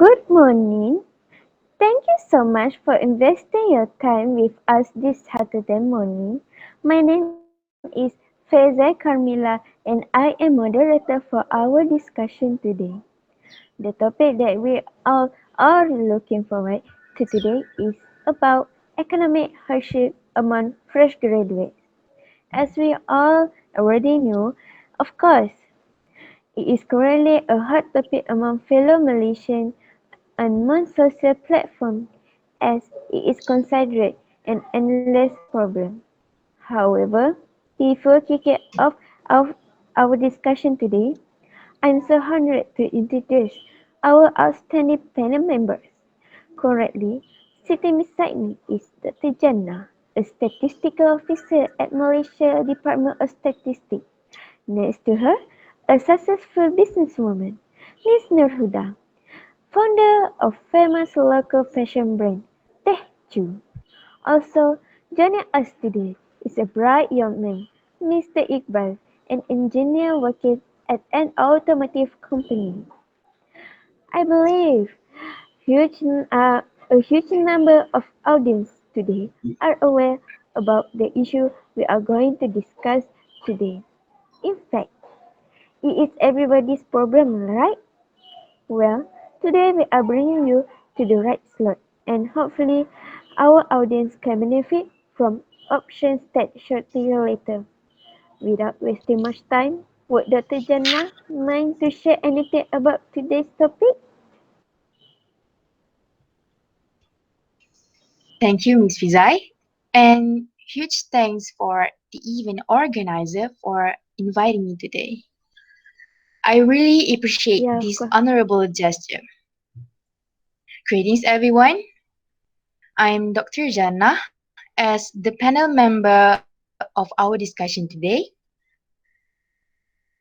Good morning. Thank you so much for investing your time with us this Saturday morning. My name is Fezai Karmila and I am moderator for our discussion today. The topic that we all are looking forward to today is about economic hardship among fresh graduates. As we all already know, of course, it is currently a hot topic among fellow Malaysians on most social platforms as it is considered an endless problem. However, before kicking off our discussion today, I'm so honored to introduce our outstanding panel members. Currently, sitting beside me is Dr. Jannah, a statistical officer at Malaysia Department of Statistics. Next to her, a successful businesswoman, Ms. Nur Huda, founder of famous local fashion brand Teh Chu. Also joining us today is a bright young man, Mr. Iqbal, an engineer working at an automotive company. I believe huge, a huge number of audience today are aware about the issue we are going to discuss today. In fact, it is everybody's problem, right? Well, today we are bringing you to the right slot, and hopefully, our audience can benefit from options that shortly later. Without wasting much time, would Dr. Jannah mind to share anything about today's topic? Thank you, Ms. Fizai. And huge thanks for the event organizer for inviting me today. I really appreciate Yeah, of this course. honorable gesture. Greetings, everyone. I'm Dr. Jannah as the panel member of our discussion today.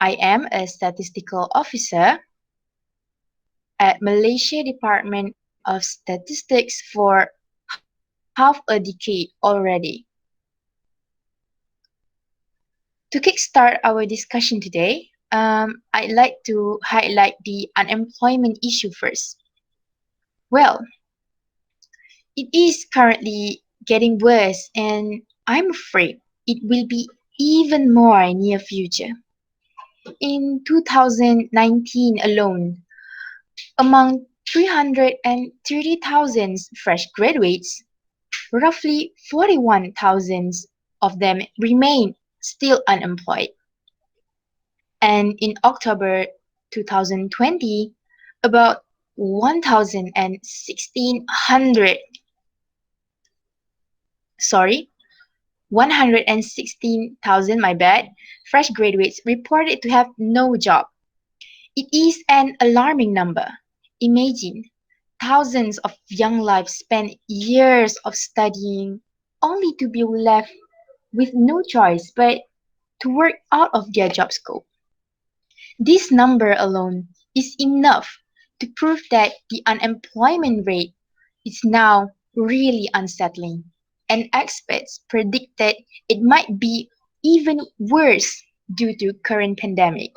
I am a statistical officer at Malaysia Department of Statistics for half a decade already. To kickstart our discussion today, I'd like to highlight the unemployment issue first. Well, it is currently getting worse, and I'm afraid it will be even more in near future. In 2019 alone, among 330,000 fresh graduates, roughly 41,000 of them remain still unemployed. And in October 2020, about 1,100, sorry, 116,000, my bad, fresh graduates reported to have no job. It is an alarming number. Imagine thousands of young lives spent years of studying only to be left with no choice but to work out of their job scope. This number alone is enough to prove that the unemployment rate is now really unsettling, and experts predicted it might be even worse due to current pandemic.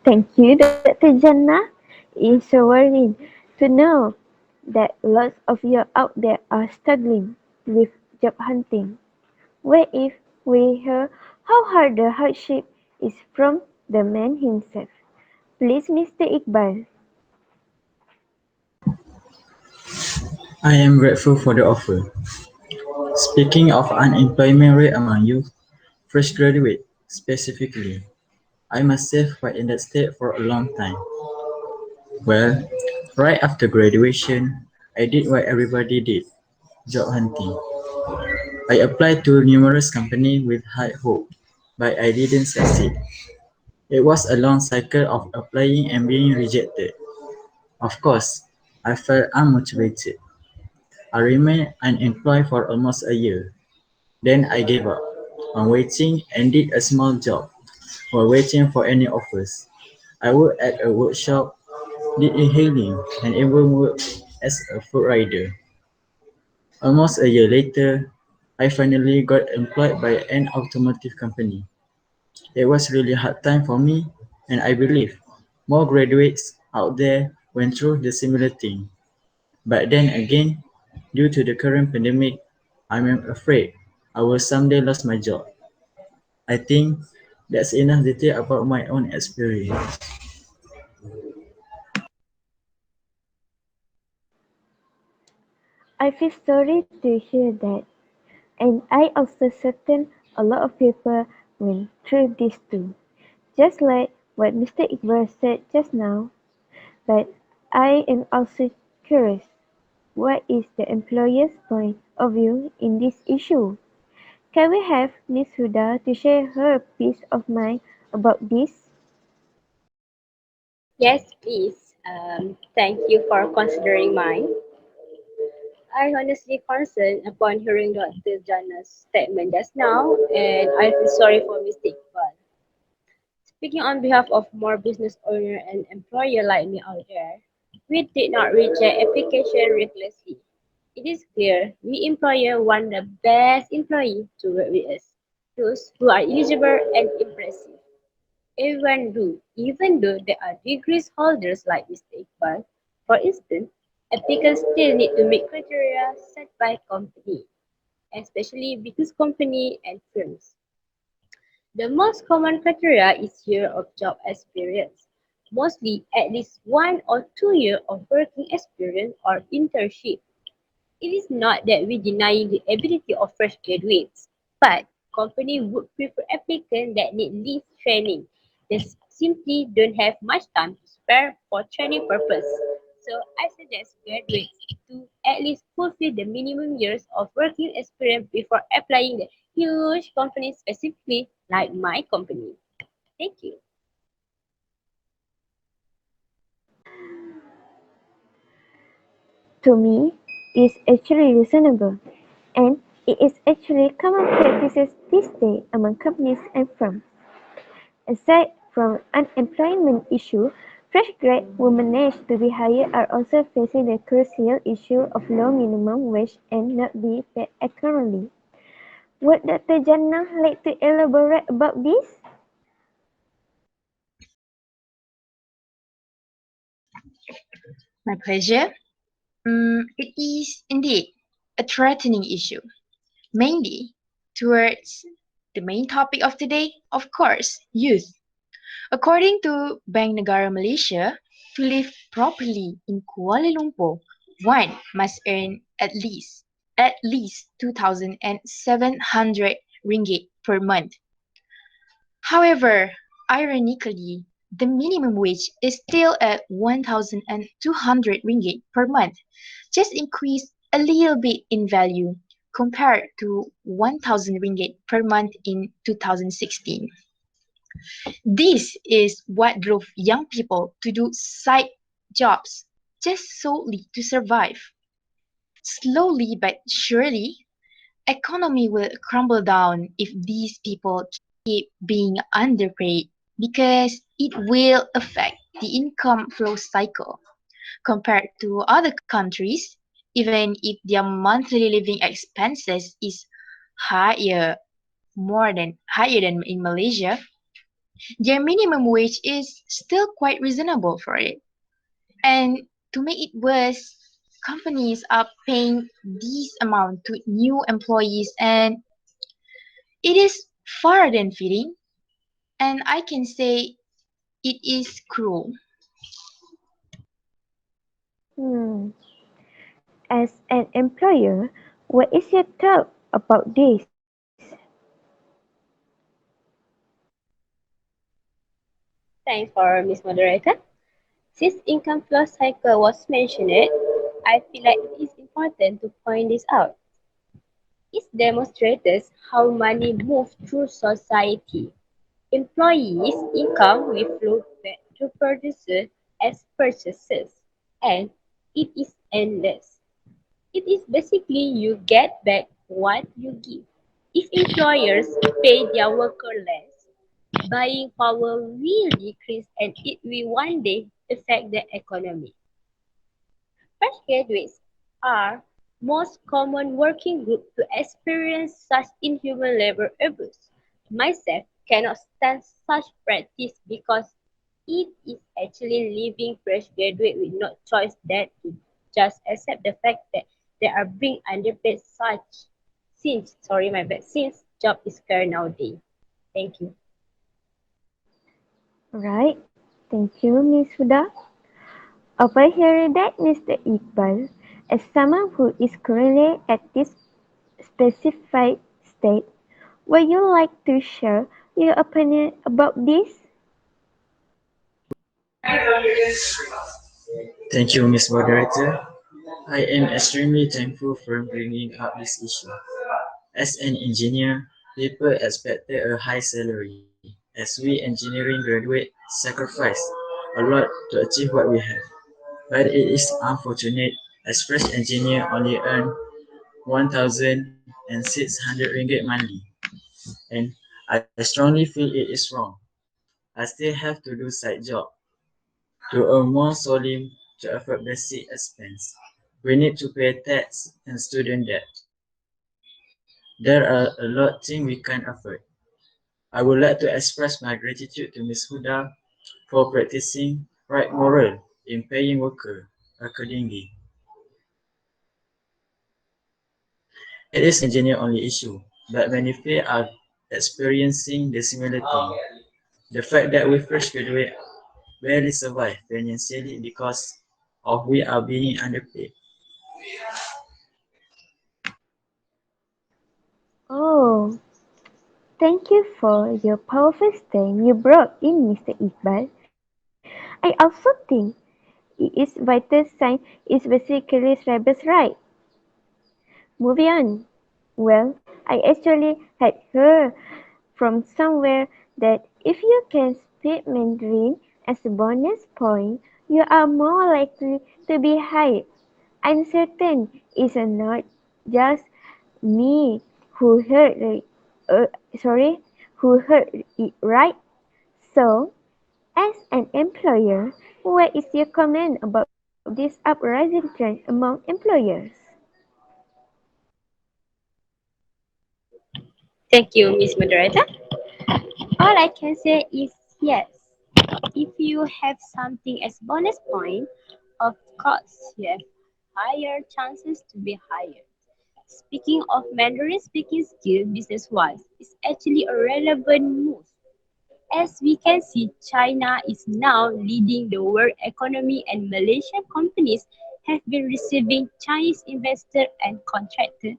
Thank you, Dr. Jannah. It is so worrying to know that lots of you out there are struggling with job hunting. What if we hear how hard the hardship is from the man himself? Please, Mr. Iqbal. I am grateful for the offer. Speaking of unemployment rate among youth, fresh graduate specifically, I must say quite in that state for a long time. Well, right after graduation, I did what everybody did, job hunting. I applied to numerous companies with high hope, but I didn't succeed. It was a long cycle of applying and being rejected. Of course, I felt unmotivated. I remained unemployed for almost a year. Then I gave up on waiting and did a small job while waiting for any offers. I worked at a workshop, did e-hailing, and even worked as a food rider. Almost a year later, I finally got employed by an automotive company. It was really hard time for me, and I believe More graduates out there went through the similar thing. But then again, due to the current pandemic, I'm afraid I will someday lose my job. I think that's enough detail about my own experience. I feel sorry to hear that, and I also certain a lot of people went through this too. Just like what Mr. Iqbal said just now, but I am also curious. What is the employer's point of view in this issue? Can we have Miss Huda to share her peace of mind about this? Yes, please. Thank you for considering mine. I honestly concerned upon hearing Dr. Jannah's statement just now, and I feel sorry for Mr. Iqbal. Speaking on behalf of more business owner and employer like me out there, we did not reject application recklessly. It is clear we employer want the best employee to work with us, those who are eligible and impressive. Even though there are degrees holders like Mr. Iqbal, for instance, applicants still need to meet criteria set by company, especially business company and firms. The most common criteria is year of job experience, mostly at least 1 or 2 years of working experience or internship. It is not that we deny the ability of fresh graduates, but companies would prefer applicants that need least training. They simply don't have much time to spare for training purpose. So I suggest graduates to at least fulfill the minimum years of working experience before applying the huge companies specifically like my company. Thank you. To me, is actually reasonable, and it is actually common practices these days among companies and firms. Aside from unemployment issue, fresh grads who manage to be hired are also facing the crucial issue of low minimum wage and not be paid accurately. Would Dr. Jannah like to elaborate about this? My pleasure. It is indeed a threatening issue, mainly towards the main topic of today, of course, youth. According to Bank Negara Malaysia, to live properly in Kuala Lumpur, one must earn at least 2,700 ringgit per month. However, ironically, the minimum wage is still at 1,200 ringgit per month, just increased a little bit in value compared to 1,000 ringgit per month in 2016. This is what drove young people to do side jobs just solely to survive. Slowly but surely, economy will crumble down if these people keep being underpaid because it will affect the income flow cycle. Compared to other countries, even if their monthly living expenses is higher higher than in Malaysia, their minimum wage is still quite reasonable for it. And to make it worse, companies are paying this amount to new employees, and it is far than fitting, and I can say it is cruel. Hmm. As an employer, what is your thought about this? Thanks for Miss Moderator. Since income flow cycle was mentioned, I feel like it is important to point this out. It demonstrates how money moves through society. Employees' income will flow back to producers as purchases, and it is endless. It is basically you get back what you give. If employers pay their workers less, buying power will decrease and it will one day affect the economy. Fresh graduates are most common working group to experience such inhuman labor abuse. Myself cannot stand such practice because It is actually leaving fresh graduates with no choice that to just accept the fact that they are being underpaid since job is scarce nowadays. Thank you. Right. Thank you, Miss Huda. Over here that Mr. Iqbal, as someone who is currently at this specified state, would you like to share your opinion about this? Thank you, Miss Moderator. I am extremely thankful for bringing up this issue. As an engineer, people expected a high salary, as we engineering graduates sacrifice a lot to achieve what we have. But it is unfortunate as fresh engineer only earn 1,600 ringgit monthly, and I strongly feel it is wrong. I still have to do side job to earn more solely to afford basic expense. We need to pay tax and student debt. There are a lot of things we can't afford. I would like to express my gratitude to Ms. Huda for practicing right moral in paying worker accordingly. It is engineer only issue, but many fields are experiencing the similar thing. The fact that we fresh graduate barely survive financially because of we are being underpaid. Oh, thank you for your powerful stand you brought in, Mr. Iqbal. I also think it is vital sign is basically rebels right. Moving on. Well, I actually had heard from somewhere that if you can speak Mandarin as a bonus point, you are more likely to be hired. I'm certain it's not just me who heard it, uh, sorry, who heard it right. So, as an employer, what is your comment about this uprising trend among employers? Thank you, Miss Moderator. All I can say is yes. If you have something as bonus point, of course you have higher chances to be hired. Speaking of Mandarin speaking skill business wise, it's actually a relevant move. As we can see, China is now leading the world economy and Malaysian companies have been receiving Chinese investors and contractors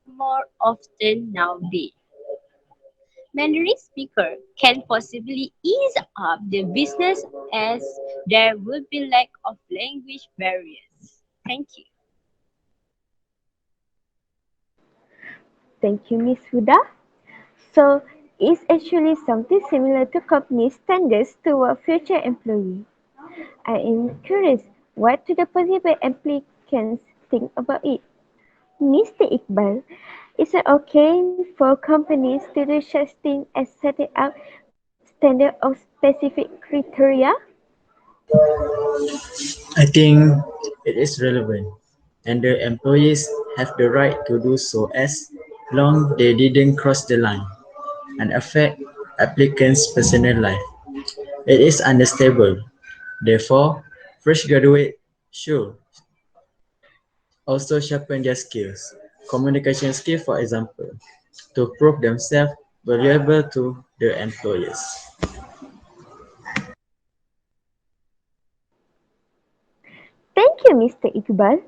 more often nowadays. Mandarin speaker can possibly ease up the business as there will be lack of language barriers. Thank you. Thank you, Miss Huda. So, it's actually something similar to company standards toward future employee. I am curious, what do the possible applicants think about it? Mr. Iqbal, is it okay for companies to do such thing as setting up standard of specific criteria? I think it is relevant, and the employees have the right to do so as long they didn't cross the line and affect applicants' personal life. It is understandable. Therefore, fresh graduates should also sharpen their skills, communication skills for example, to prove themselves valuable to the employers. Thank you, Mr. Iqbal.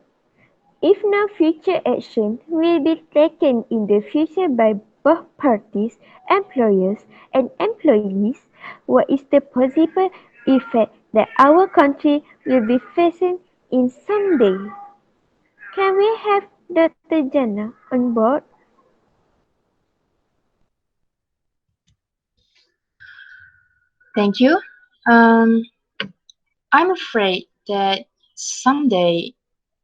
If no future action will be taken in the future by both parties, employers and employees, what is the possible effect that our country will be facing in someday? Can we have Dr. Jannah on board? Thank you. Um, I'm afraid that someday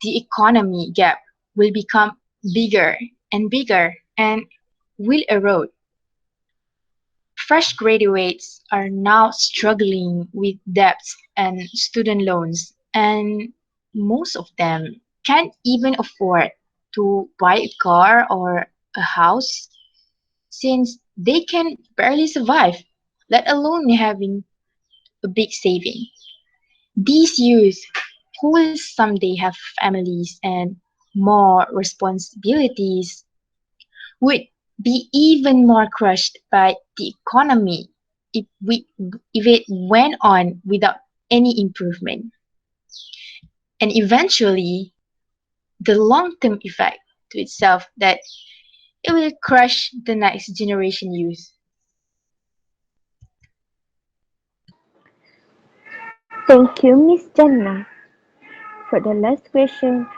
the economy gap will become bigger and bigger and will erode. Fresh graduates are now struggling with debts and student loans, and most of them can't even afford to buy a car or a house since they can barely survive, let alone having a big saving. These youth who will someday have families and more responsibilities would be even more crushed by the economy if it went on without any improvement. And eventually, the long-term effect to itself that it will crush the next generation youth. Thank you, Miss Jannah. For the last question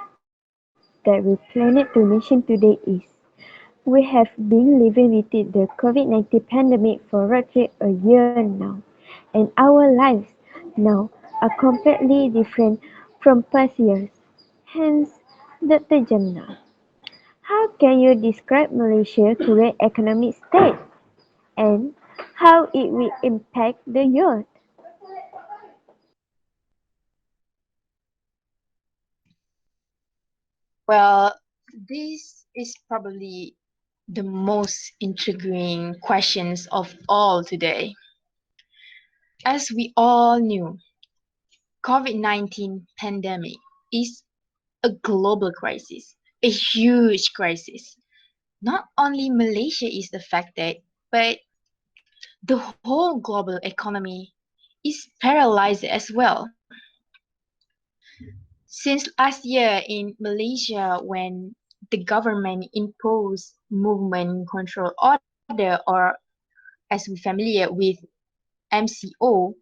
that we planned to mention today is, we have been living with the COVID-19 pandemic for roughly a year now, and our lives now are completely different from past years. Hence, Dr. Jannah, how can you describe Malaysia's current economic state and how it will impact the youth? Well, this is probably the most intriguing questions of all today. As we all knew, COVID-19 pandemic is a global crisis, a huge crisis. Not only Malaysia is affected, but the whole global economy is paralyzed as well. Since last year in Malaysia, when the government imposed movement control order, or as we familiar with MCO,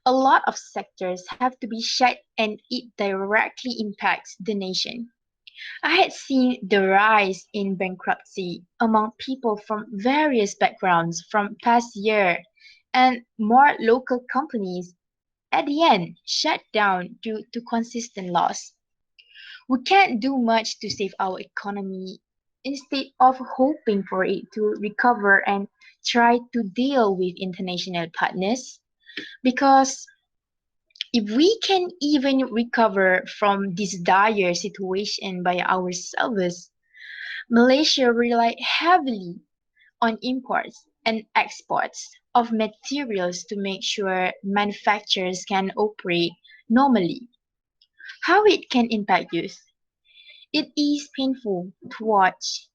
a lot of sectors have to be shut and it directly impacts the nation. I had seen the rise in bankruptcy among people from various backgrounds from past year, and more local companies at the end shut down due to consistent loss. We can't do much to save our economy instead of hoping for it to recover and try to deal with international partners, because if we can even recover from this dire situation by ourselves, Malaysia relied heavily on imports and exports of materials to make sure manufacturers can operate normally. How it can impact youth? It is painful to watch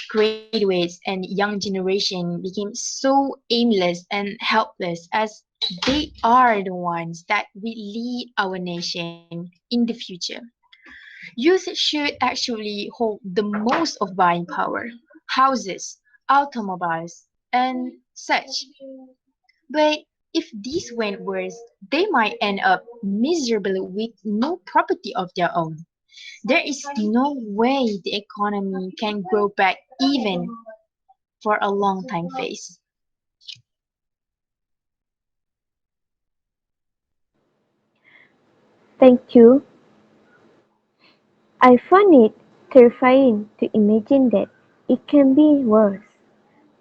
graduates and young generation became so aimless and helpless, as they are the ones that will lead our nation in the future. Youth should actually hold the most of buying power, houses, automobiles, and such. But if this went worse, they might end up miserable with no property of their own. There is no way the economy can grow back even for a long time phase. Thank you. I find it terrifying to imagine that it can be worse.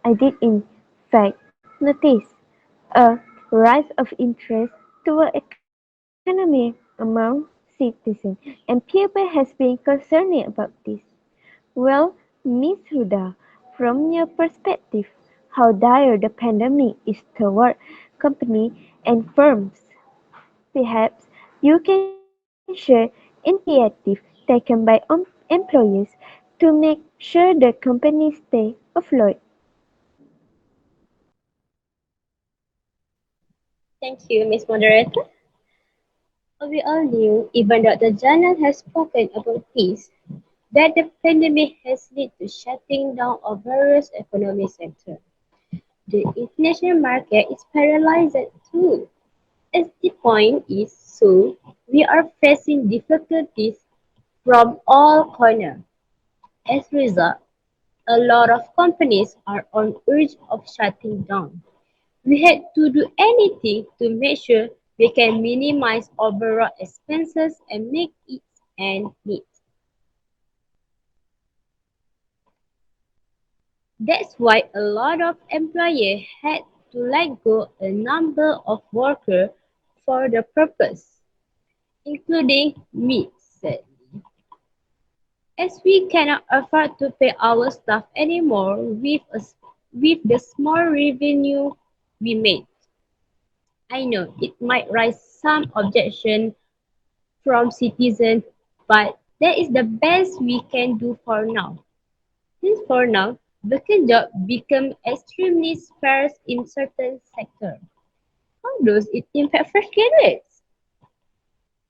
I did in fact notice a rise of interest toward economy among citizens, and people has been concerned about this. Well, Miss Huda, from your perspective, how dire the pandemic is toward companies and firms. Perhaps you can share initiatives taken by employers to make sure the company stay afloat. Thank you, Miss Moderator. We all knew, even Dr. Jannah has spoken about this, that the pandemic has led to shutting down of various economic sectors. The international market is paralyzed too. As the point is, so we are facing difficulties from all corners. As a result, a lot of companies are on urge of shutting down. We had to do anything to make sure we can minimize overall expenses and make it end meet. That's why a lot of employers had to let go a number of workers for the purpose, including me, said. As we cannot afford to pay our staff anymore with the small revenue we made. I know it might raise some objection from citizens, but that is the best we can do for now. Since for now, vacant jobs become extremely scarce in certain sectors. How does it impact fresh graduates?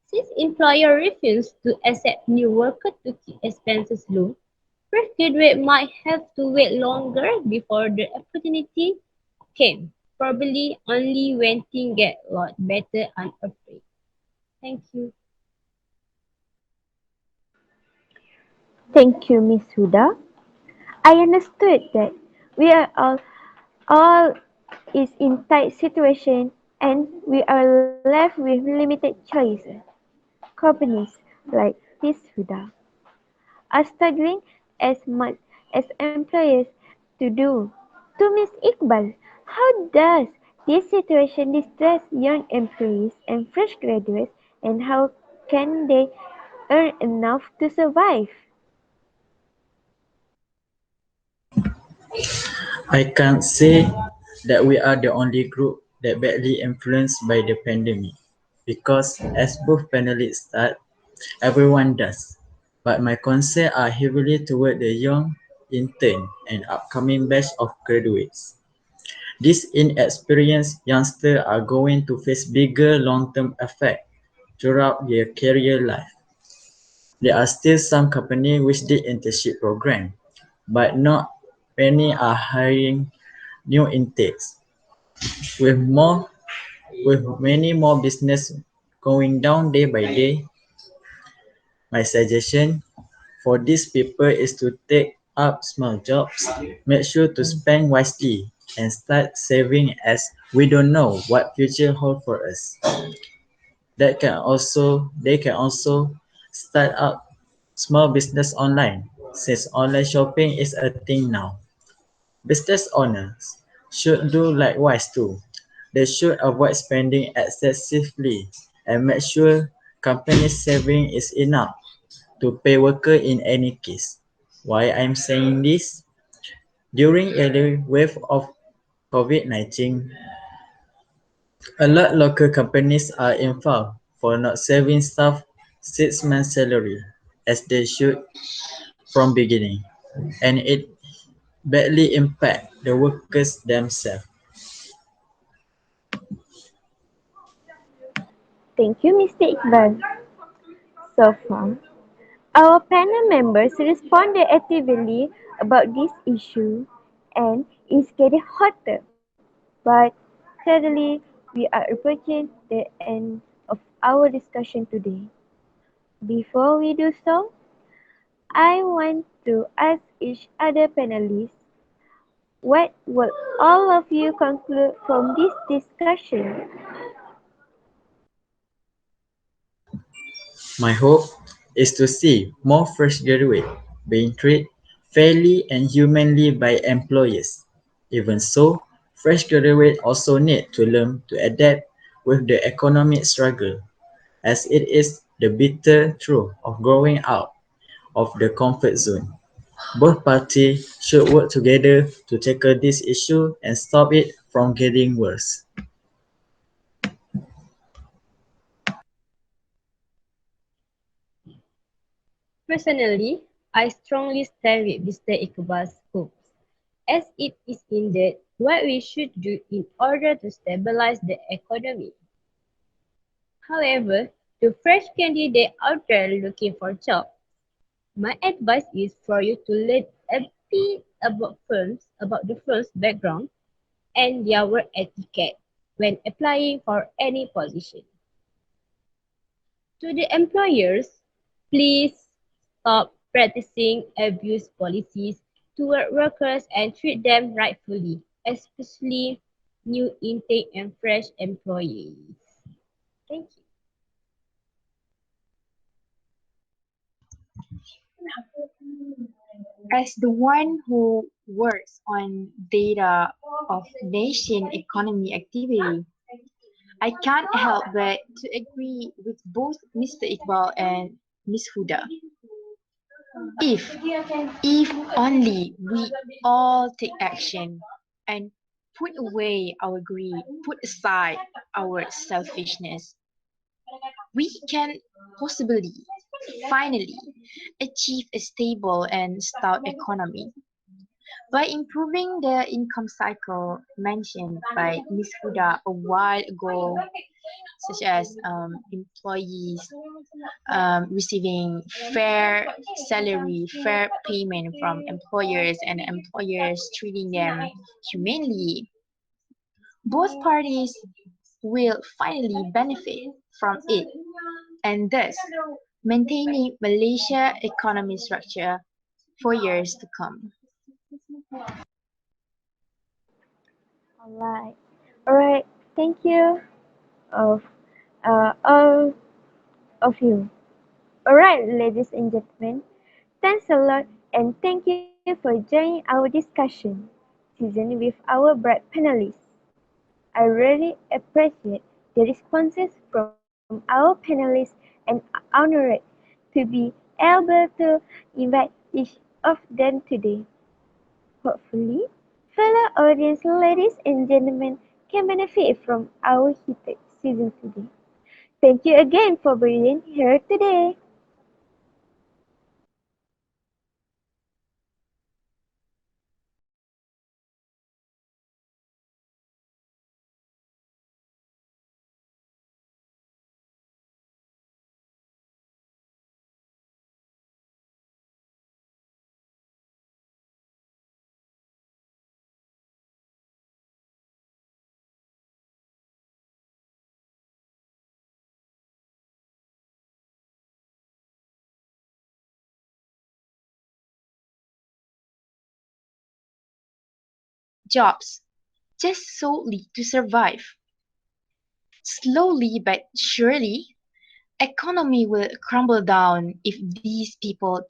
Since employer refuse to accept new workers to keep expenses low, fresh graduates might have to wait longer before the opportunity came, probably only when things get a lot better, I'm afraid. Thank you. Thank you, Miss Huda. I understood that we are all is in tight situation and we are left with limited choices. Companies like Miss Huda are struggling as much as employers to do. To Miss Iqbal, how does this situation distress young employees and fresh graduates and how can they earn enough to survive? I can't say that we are the only group that badly influenced by the pandemic, because as both panelists start, everyone does. But my concerns are heavily toward the young intern and upcoming batch of graduates. These inexperienced youngsters are going to face bigger long-term effects throughout their career life. There are still some companies which did internship program, but not many are hiring new intakes. With more with many more business going down day by day, my suggestion for these people is to take up small jobs, make sure to spend wisely, and start saving as we don't know what future holds for us. They can also start up small business online, since online shopping is a thing now. Business owners should do likewise too. They should avoid spending excessively and make sure company saving is enough to pay worker in any case. Why I'm saying this? During early wave of COVID-19, a lot local companies are in fault for not saving staff 6 months salary as they should from beginning, and it badly impact the workers themselves. Thank you, Mr. Iqbal. So far, our panel members responded actively about this issue and it's getting hotter. But clearly, we are approaching the end of our discussion today. Before we do so, I want to ask each other panelists what will all of you conclude from this discussion? My hope is to see more fresh graduates being treated fairly and humanly by employers. Even so, fresh graduates also need to learn to adapt with the economic struggle, as it is the bitter truth of growing out of the comfort zone. Both parties should work together to tackle this issue and stop it from getting worse. Personally, I strongly stand with Mr. Iqbal's hopes, as it is indeed what we should do in order to stabilize the economy. However, to fresh candidates out there looking for jobs, my advice is for you to learn a bit about the firm's background and their work etiquette when applying for any position. To the employers, please stop practicing abuse policies toward workers and treat them rightfully, especially new intake and fresh employees. Thank you. As the one who works on data of nation economy activity, I can't help but to agree with both Mr. Iqbal and Ms. Huda. If, if only we all take action and Put away our greed, put aside our selfishness. We can possibly, finally, achieve a stable and stout economy by improving the income cycle mentioned by Ms. Huda a while ago, such as employees receiving fair salary, fair payment from employers, and employers treating them humanely. Both parties will finally benefit from it, and thus maintaining Malaysia economy structure for years to come. Alright. Alright. Thank you of all of you. Alright, ladies and gentlemen. Thanks a lot and thank you for joining our discussion season with our bright panelists. I really appreciate the responses from our panelists and honored to be able to invite each of them today. Hopefully, fellow audience ladies and gentlemen can benefit from our heated season today. Thank you again for being here today. Jobs, just solely to survive. Slowly but surely, economy will crumble down if these people